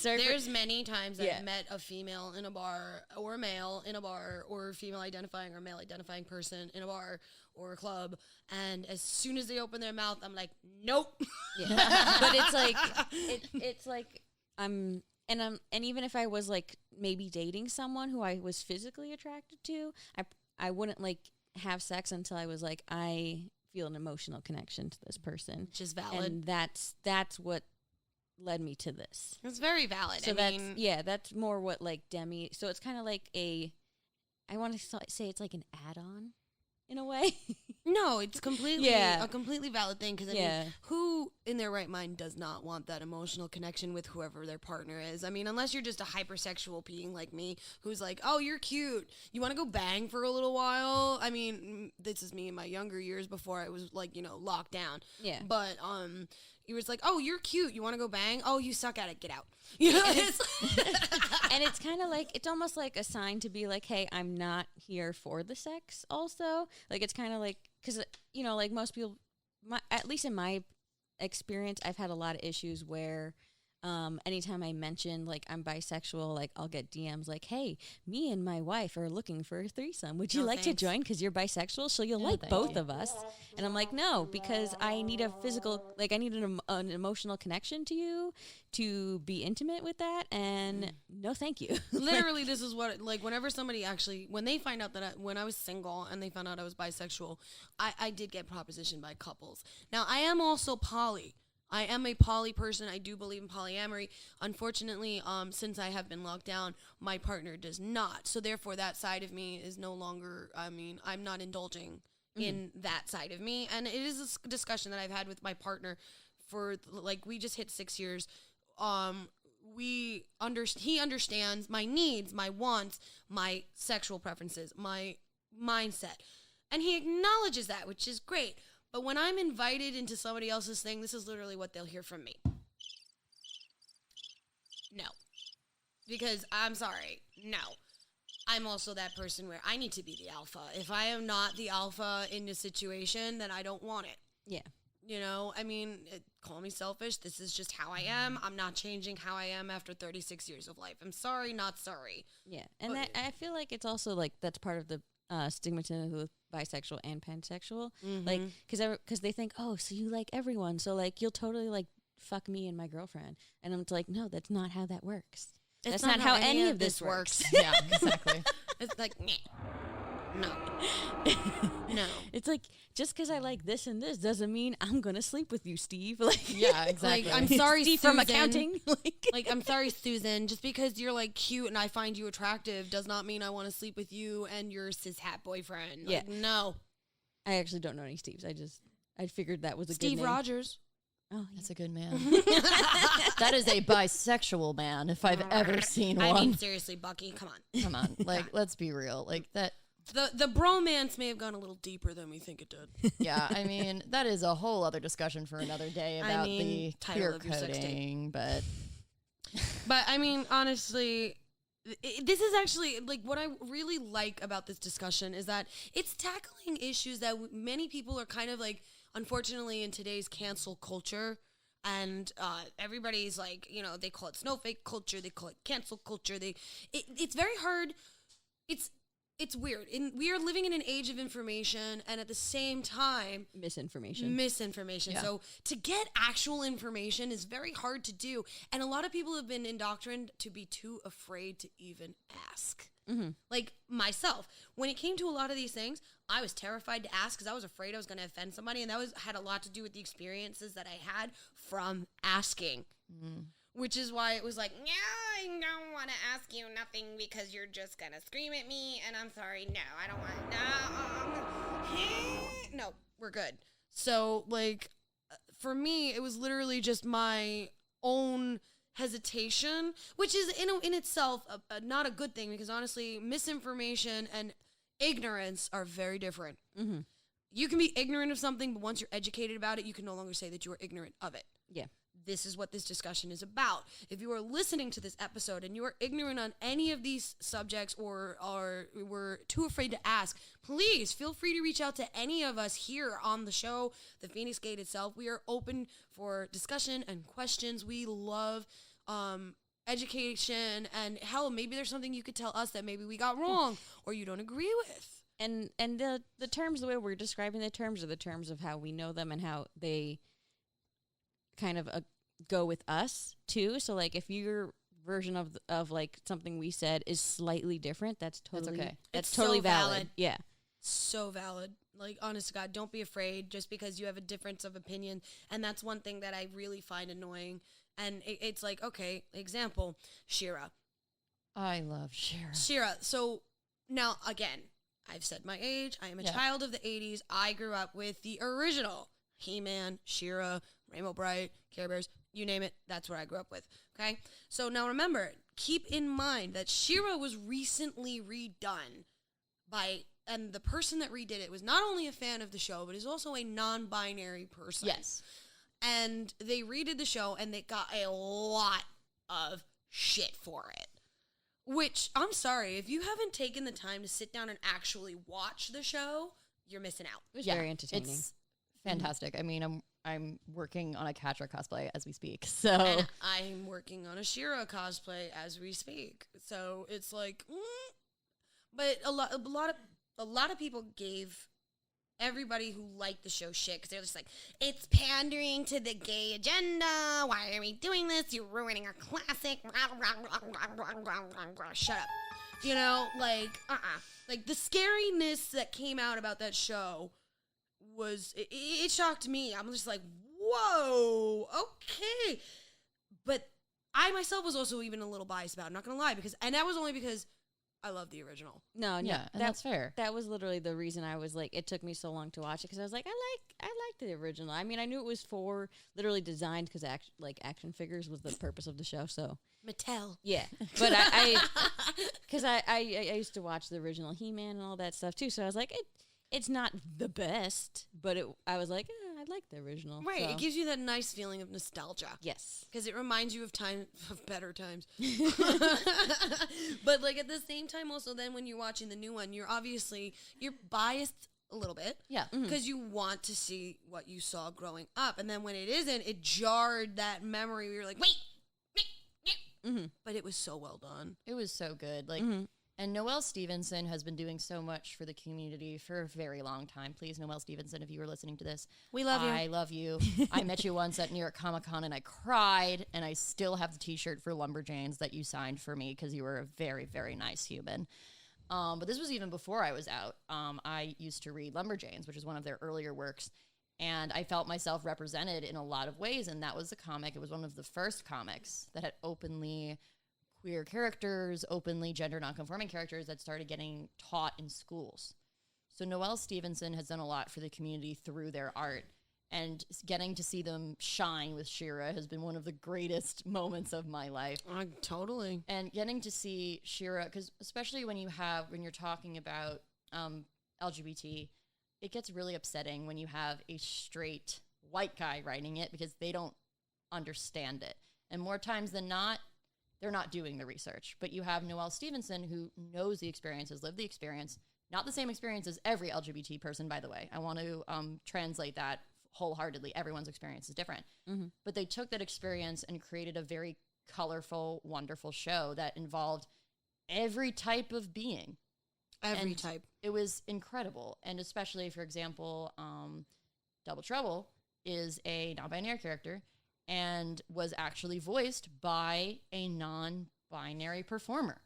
There's many times I've met a female in a bar, or a male in a bar, or a female identifying or male identifying person in a bar or a club, and as soon as they open their mouth, I'm like, nope. Yeah. But it's like and even if I was like maybe dating someone who I was physically attracted to, I wouldn't like have sex until I was like, I feel an emotional connection to this person, Which is valid. and that's what led me to this. It's very valid. So I mean, that's more what like Demi. So it's kind of like I want to say it's like an add-on in a way. no, it's completely Yeah. a completely valid thing because I mean, who in their right mind does not want that emotional connection with whoever their partner is? I mean, unless you're just a hypersexual being like me, who's like, "Oh, you're cute. You want to go bang for a little while?" I mean, this is me in my younger years before I was like, locked down. Yeah. But he was like, "Oh, you're cute. You want to go bang? Oh, you suck at it. Get out." You know, And it's kind of like, it's almost like a sign to be like, hey, I'm not here for the sex also. Like, it's kind of like, because, like most people, at least in my experience, I've had a lot of issues where anytime I mention, like, I'm bisexual, like, I'll get DMs like, hey, me and my wife are looking for a threesome. Would you No, like thanks. to join? Because you're bisexual, so you'll like both of us. And I'm like, no, because I need a physical, like, I need an emotional connection to you to be intimate with that. And no, thank you. Literally, this is what, like, whenever somebody actually, when they find out that when I was single and they found out I was bisexual, I did get propositioned by couples. Now, I am also poly. I am a poly person. I do believe in polyamory. Unfortunately, since I have been locked down, my partner does not. So therefore, that side of me is no longer, I mean, I'm not indulging in that side of me. And it is a discussion that I've had with my partner for, like, we just hit 6 years. He understands my needs, my wants, my sexual preferences, my mindset. And he acknowledges that, which is great. But when I'm invited into somebody else's thing, this is literally what they'll hear from me. No. Because I'm sorry. No. I'm also that person where I need to be the alpha. If I am not the alpha in a situation, then I don't want it. Yeah. I mean, call me selfish. This is just how I am. I'm not changing how I am after 36 years of life. I'm sorry, not sorry. Yeah. And I feel like it's also like that's part of the stigmatism with bisexual and pansexual. Like, because they think, oh, so you like everyone. So, like, you'll totally, like, fuck me and my girlfriend. And I'm like, no, that's not how that works. That's not how any of this works. Yeah, exactly. It's like, no. No. It's like, just because I like this and this doesn't mean I'm going to sleep with you, Steve. Like, Yeah, exactly. Like, I'm sorry, Steve Susan. from accounting. Like, I'm sorry, Susan. Just because you're, like, cute and I find you attractive does not mean I want to sleep with you and your cis-hat boyfriend. Like, Yeah. no. I actually don't know any Steves. I figured that was a Steve good name. Rogers. Oh, That's a good man. That is a bisexual man if I've ever seen one. I mean, seriously, Bucky, come on. Come on. Like, let's be real. Like, that. The bromance may have gone a little deeper than we think it did. Yeah, I mean, that is a whole other discussion for another day about the title queer of your sex tape. coding, but But I mean, honestly, this is actually like what I really like about this discussion is that it's tackling issues that many people are kind of like, unfortunately, in today's cancel culture. And everybody's like, they call it snowflake culture, they call it cancel culture. It's very hard. It's weird. We are living in an age of information and at the same time misinformation. Yeah. So to get actual information is very hard to do. And a lot of people have been indoctrined to be too afraid to even ask. Like myself, when it came to a lot of these things, I was terrified to ask because I was afraid I was going to offend somebody. And that had a lot to do with the experiences that I had from asking. Which is why it was like, I don't want to ask you nothing because you're just going to scream at me. And I'm sorry, no, I don't want, no, we're good. So, like, for me, it was literally just my own hesitation, which is in itself not a good thing because, honestly, misinformation and ignorance are very different. You can be ignorant of something, but once you're educated about it, you can no longer say that you are ignorant of it. Yeah. This is what this discussion is about. If you are listening to this episode and you are ignorant on any of these subjects or were too afraid to ask, please feel free to reach out to any of us here on the show, the Feinics Gate itself. We are open for discussion and questions. We love education, and hell, maybe there's something you could tell us that maybe we got wrong or you don't agree with. And the terms, the way we're describing the terms, are the terms of how we know them and how they kind of go with us too. So like if your version of like something we said is slightly different, that's totally okay. That's It's totally so valid. valid. Yeah. So valid. Like, honest to God, don't be afraid just because you have a difference of opinion. And that's one thing that I really find annoying. And it's like, okay, example, She-Ra. I love She-Ra. She-Ra. So now, again, I've said my age. I am a child of the 80s. I grew up with the original He-Man, She-Ra, Rainbow Bright, Care Bears, you name it. That's what I grew up with. Okay? So now remember, keep in mind that She-Ra was recently redone and the person that redid it was not only a fan of the show, but is also a non-binary person. Yes. And they redid the show, and they got a lot of shit for it. Which, I'm sorry, if you haven't taken the time to sit down and actually watch the show, you're missing out. It was very entertaining. It's fantastic. I mean, I'm working on a Catra cosplay as we speak. So And I'm working on a She-Ra cosplay as we speak. So it's like, but a lot of people gave everybody who liked the show shit because they're just like, it's pandering to the gay agenda. Why are we doing this? You're ruining our classic. Shut up. You know, like, Like, the scariness that came out about that show was, it shocked me. I'm just like, whoa, okay. But I myself was also even a little biased about it, I'm not going to lie, and that was only because I love the original. No, yeah, that's fair. That was literally the reason I was like, it took me so long to watch it because I was like, I like the original. I mean, I knew it was literally designed because action figures was the purpose of the show. So Mattel. Yeah, but I used to watch the original He-Man and all that stuff too. So I was like, it's not the best, but I was like, I like the original. Right, so. It gives you that nice feeling of nostalgia. Yes. Because it reminds you of better times. But, like, at the same time also, then when you're watching the new one, you're biased a little bit. Yeah. Because you want to see what you saw growing up. And then when it isn't, it jarred that memory where you're like, wait. But it was so well done. It was so good. Like, and Noelle Stevenson has been doing so much for the community for a very long time. Please, Noelle Stevenson, if you were listening to this, we love you. I love you. I met you once at New York Comic Con and I cried, and I still have the T-shirt for Lumberjanes that you signed for me because you were a very, very nice human. But this was even before I was out. I used to read Lumberjanes, which is one of their earlier works, and I felt myself represented in a lot of ways. And that was a comic. It was one of the first comics that had openly queer characters, openly gender nonconforming characters that started getting taught in schools. So Noelle Stevenson has done a lot for the community through their art, and getting to see them shine with She-Ra has been one of the greatest moments of my life. Totally. And getting to see She-Ra, because especially when you're talking about LGBT, it gets really upsetting when you have a straight white guy writing it because they don't understand it. And more times than not, they're not doing the research. But you have Noelle Stevenson, who knows the experience, has lived the experience, not the same experience as every LGBT person, by the way. I want to translate that wholeheartedly. Everyone's experience is different. But they took that experience and created a very colorful, wonderful show that involved every type of being. Every type. It was incredible. And especially, for example, Double Trouble is a non-binary character and was actually voiced by a non-binary performer,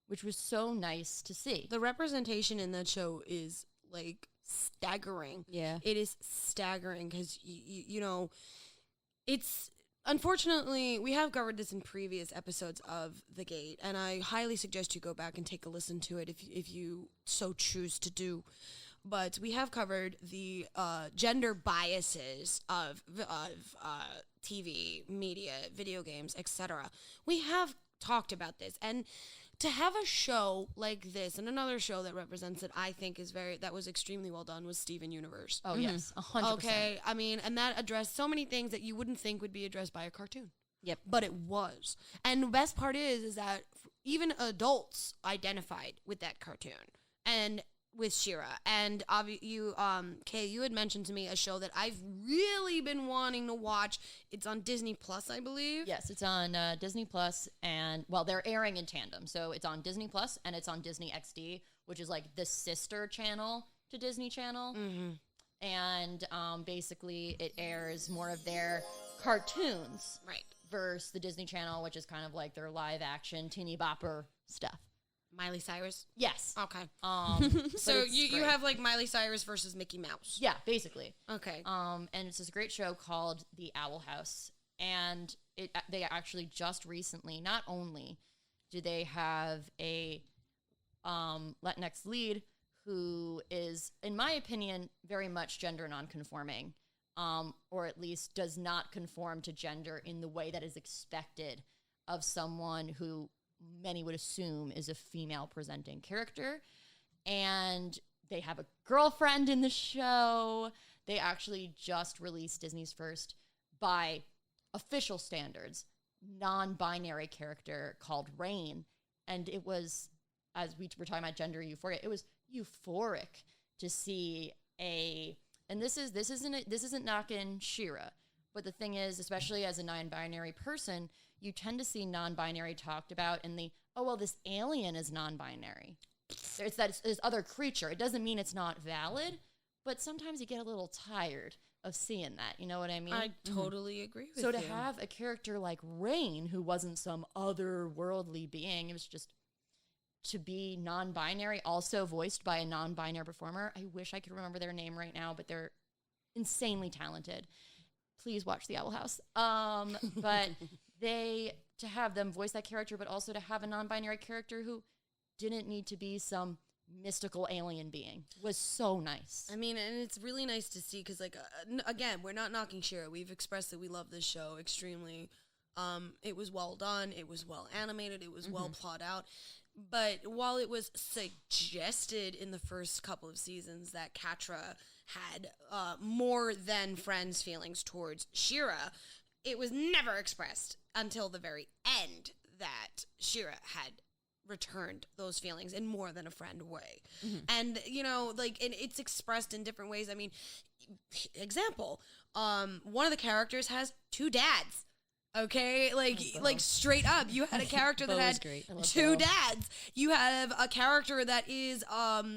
which was so nice to see. The representation in that show is, like, staggering. Yeah. It is staggering because, you know, it's... Unfortunately, we have covered this in previous episodes of The Gate, and I highly suggest you go back and take a listen to it if you so choose to do. But we have covered the gender biases of TV, media, video games, etc. We have talked about this, and to have a show like this and another show that represents it, I think that was extremely well done, was Steven Universe. Oh, yes, 100%. Okay, I mean, and that addressed so many things that you wouldn't think would be addressed by a cartoon. Yep. But it was. And the best part is that even adults identified with that cartoon and with She-Ra. And Kaye, you had mentioned to me a show that I've really been wanting to watch. It's on Disney Plus, I believe. Yes, it's on Disney Plus, and well, they're airing in tandem. So it's on Disney Plus and it's on Disney XD, which is like the sister channel to Disney Channel. And basically, it airs more of their cartoons, Right. versus the Disney Channel, which is kind of like their live action teeny bopper stuff. Miley Cyrus? Yes. Okay. So you have like Miley Cyrus versus Mickey Mouse. Yeah, basically. Okay. And it's this great show called The Owl House, and they actually just recently, not only do they have a Latinx lead who is, in my opinion, very much gender nonconforming, or at least does not conform to gender in the way that is expected of someone who many would assume is a female presenting character. And they have a girlfriend in the show. They actually just released Disney's first, by official standards, non-binary character called Rain. And it was, as we were talking about gender euphoria, it was euphoric to see and this isn't knocking She-Ra, but the thing is, especially as a non-binary person, you tend to see non-binary talked about in this alien is non-binary. There's this other creature. It doesn't mean it's not valid, but sometimes you get a little tired of seeing that. You know what I mean? I totally agree with you. So to have a character like Rain, who wasn't some otherworldly being, it was just to be non-binary, also voiced by a non-binary performer. I wish I could remember their name right now, but they're insanely talented. Please watch The Owl House. But to have them voice that character, but also to have a non-binary character who didn't need to be some mystical alien being was so nice. I mean, and it's really nice to see because, like, again, we're not knocking She-Ra. We've expressed that we love this show extremely. It was well done. It was well animated. It was well plotted out. But while it was suggested in the first couple of seasons that Catra had more than friends feelings towards She-Ra, it was never expressed until the very end that She-Ra had returned those feelings in more than a friend way. And, you know, like, and it's expressed in different ways. I mean, example, one of the characters has two dads. Okay, like straight up, you had a character that had two dads. You have a character that is oh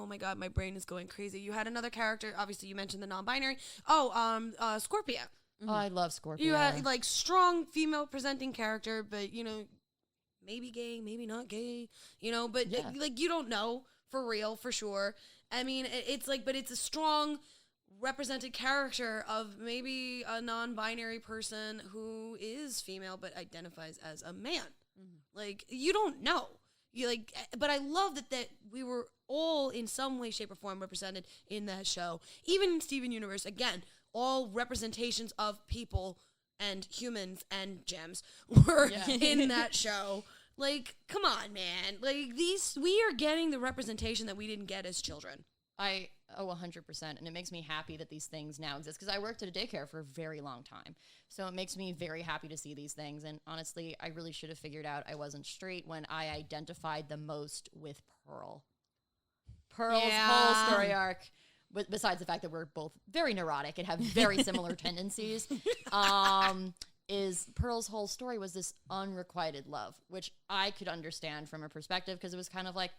my god, my brain is going crazy. You had another character, obviously you mentioned the non-binary. Scorpia. Oh, I love Scorpio. You had like strong female presenting character, but you know, maybe gay, maybe not gay, you know, but like you don't know for real, for sure. I mean, it's like, but it's a strong represented character of maybe a non-binary person who is female but identifies as a man. Like, you don't know. You like, but I love that we were all in some way, shape, or form represented in that show. Even in Steven Universe, again, all representations of people and humans and gems were in that show. Like, come on, man. Like, we are getting the representation that we didn't get as children. 100%. And it makes me happy that these things now exist because I worked at a daycare for a very long time. So it makes me very happy to see these things. And honestly, I really should have figured out I wasn't straight when I identified the most with Pearl. Pearl's whole story arc, besides the fact that we're both very neurotic and have very similar tendencies, is Pearl's whole story was this unrequited love, which I could understand from a perspective because it was kind of like,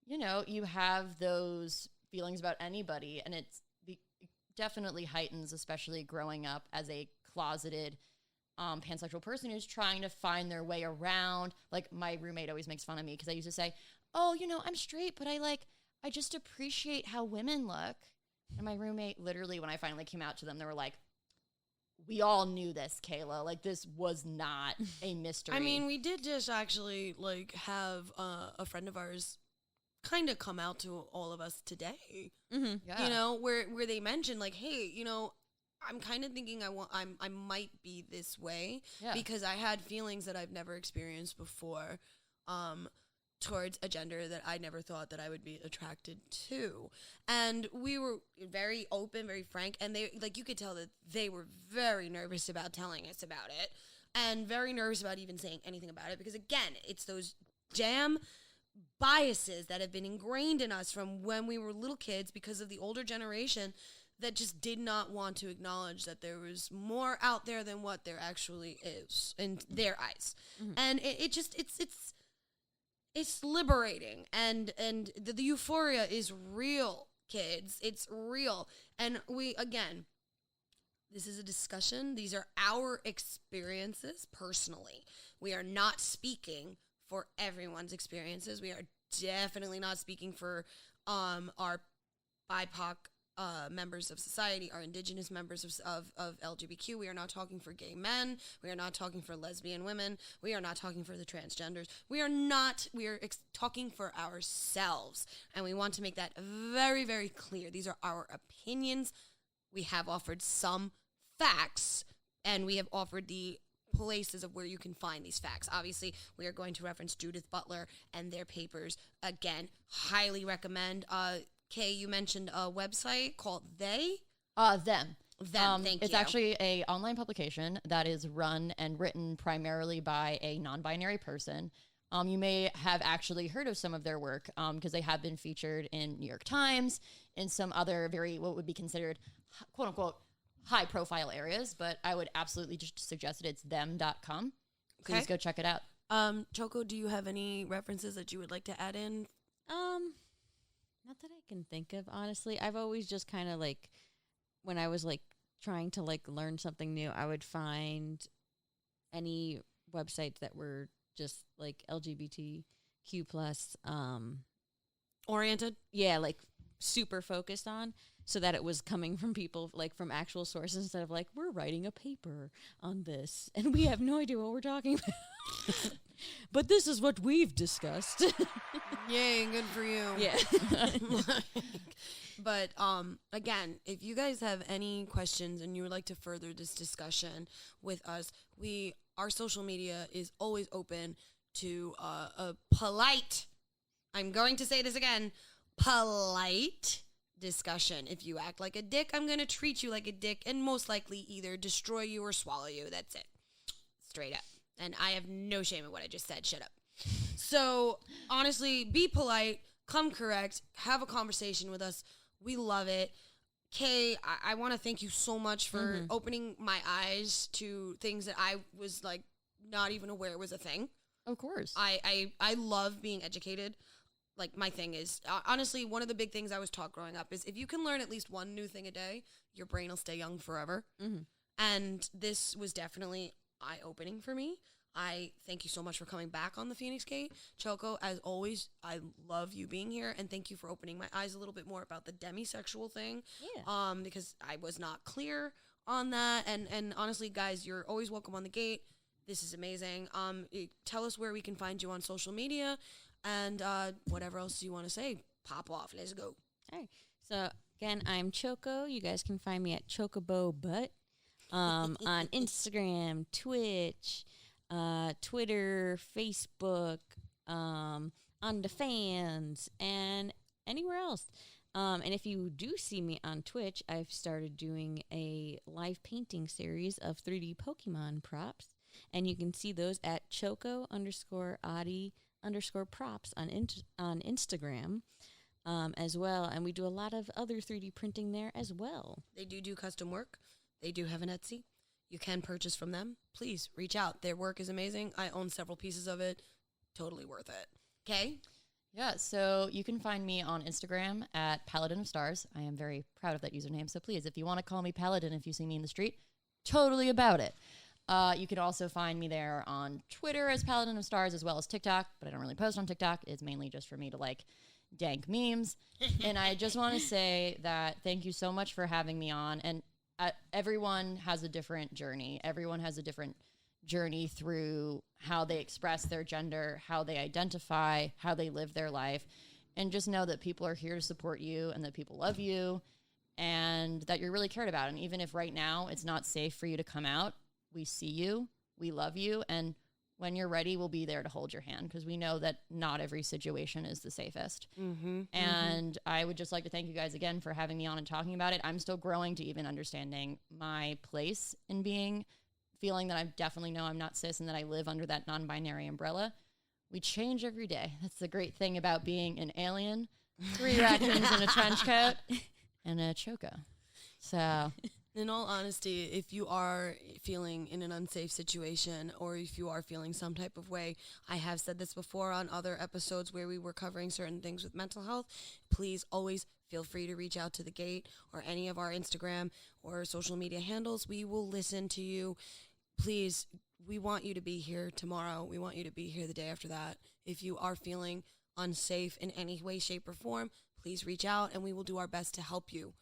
you know, you have those feelings about anybody, and it definitely heightens, especially growing up as a closeted pansexual person who's trying to find their way around. Like, my roommate always makes fun of me because I used to say, oh, you know, I'm straight, but I just appreciate how women look. And my roommate, literally, when I finally came out to them, they were like, we all knew this, Kayla. Like, this was not a mystery. I mean, we did just actually, like, have a friend of ours kind of come out to all of us today. Yeah. You know, where they mentioned, like, hey, you know, I'm kind of thinking I might be this way because I had feelings that I've never experienced before towards a gender that I never thought that I would be attracted to. And we were very open, very frank, and they, like, you could tell that they were very nervous about telling us about it and very nervous about even saying anything about it because, again, it's those damn biases that have been ingrained in us from when we were little kids because of the older generation that just did not want to acknowledge that there was more out there than what there actually is in their eyes. And it's liberating, and the euphoria is real, kids. It's real. And we, again, this is a discussion. These are our experiences personally. We are not speaking for everyone's experiences. We are definitely not speaking for our BIPOC members of society, our indigenous members of LGBTQ. We are not talking for gay men. We are not talking for lesbian women. We are not talking for the transgenders. We are talking for ourselves. And we want to make that very, very clear. These are our opinions. We have offered some facts, and we have offered the places of where you can find these facts. Obviously, we are going to reference Judith Butler and their papers. Again, highly recommend. Kay, you mentioned a website called Them. Them, thank you. It's actually a online publication that is run and written primarily by a non-binary person. You may have actually heard of some of their work because they have been featured in New York Times, in some other what would be considered quote unquote high profile areas, but I would absolutely just suggest it's them.com. Please Okay. go check it out. Choco, do you have any references that you would like to add in? Not that I can think of, honestly. I've always just kind of like, when I was like trying to like learn something new, I would find any websites that were just like LGBTQ plus, Oriented? yeah, like super focused on, so that it was coming from people like from actual sources instead of like, we're writing a paper on this and we have no idea what we're talking about. But this is what we've discussed. Yay, good for you. Yeah. But again, if you guys have any questions and you would like to further this discussion with us, our social media is always open to a polite, I'm going to say this again, polite discussion. If you act like a dick, I'm going to treat you like a dick and most likely either destroy you or swallow you. That's it. Straight up. And I have no shame in what I just said. Shut up. So honestly, be polite, come correct, have a conversation with us. We love it. Kay, I want to thank you so much for opening my eyes to things that I was like not even aware was a thing. Of course. I love being educated. Like my thing is, honestly, one of the big things I was taught growing up is if you can learn at least one new thing a day, your brain will stay young forever. And this was definitely eye-opening for me. I thank you so much for coming back on the Feinics Gate. Choco, as always, I love you being here, and thank you for opening my eyes a little bit more about the demisexual thing. Yeah. Because I was not clear on that. And honestly, guys, you're always welcome on the gate. This is amazing. Tell us where we can find you on social media, and whatever else you want to say. Pop off. Let's go. All right. So again, I'm Choco. You guys can find me at Chocobo Butt on Instagram, Twitch, Twitter, Facebook, on the fans, and anywhere else. And if you do see me on Twitch, I've started doing a live painting series of 3D Pokemon props, and you can see those at Choco_Adi_props on Instagram as well. And we do a lot of other 3D printing there as well. They do custom work. They do have an Etsy. You can purchase from them. Please reach out. Their work is amazing. I own several pieces of it. Totally worth it. Okay? Yeah, so you can find me on Instagram at Paladin of Stars. I am very proud of that username. So please, if you want to call me Paladin if you see me in the street, totally about it. You can also find me there on Twitter as Paladin of Stars, as well as TikTok, but I don't really post on TikTok. It's mainly just for me to like dank memes. And I just want to say that thank you so much for having me on. And everyone has a different journey. Everyone has a different journey through how they express their gender, how they identify, how they live their life. And just know that people are here to support you and that people love you and that you're really cared about. And even if right now it's not safe for you to come out, we see you, we love you, and when you're ready, we'll be there to hold your hand because we know that not every situation is the safest. And I would just like to thank you guys again for having me on and talking about it. I'm still growing to even understanding my place in feeling that I definitely know I'm not cis and that I live under that non-binary umbrella. We change every day. That's the great thing about being an alien. 3 raccoons in a trench coat and a choco. So In all honesty, if you are feeling in an unsafe situation or if you are feeling some type of way, I have said this before on other episodes where we were covering certain things with mental health, please always feel free to reach out to the Gate or any of our Instagram or social media handles. We will listen to you. Please, we want you to be here tomorrow. We want you to be here the day after that. If you are feeling unsafe in any way, shape, or form, please reach out and we will do our best to help you,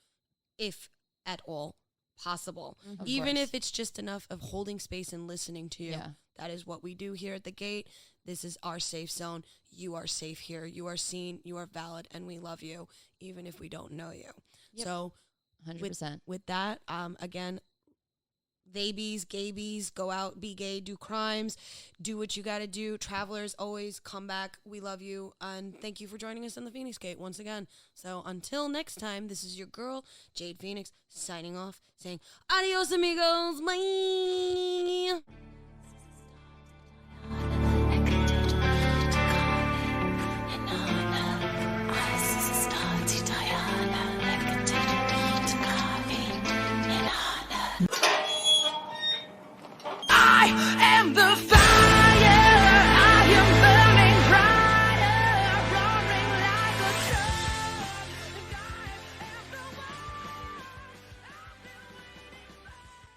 if at all possible. Even if it's just enough of holding space and listening to you. Yeah. That is what we do here at the Gate. This is our safe zone. You are safe here. You are seen. You are valid, and we love you, even if we don't know you. Yep. So, 100%. with that, again, they bees, gay bees, go out, be gay, do crimes, do what you got to do. Travelers, always come back. We love you. And thank you for joining us on the Feinics Gate once again. So until next time, this is your girl, Jade Feinics, signing off, saying adios, amigos. Bye.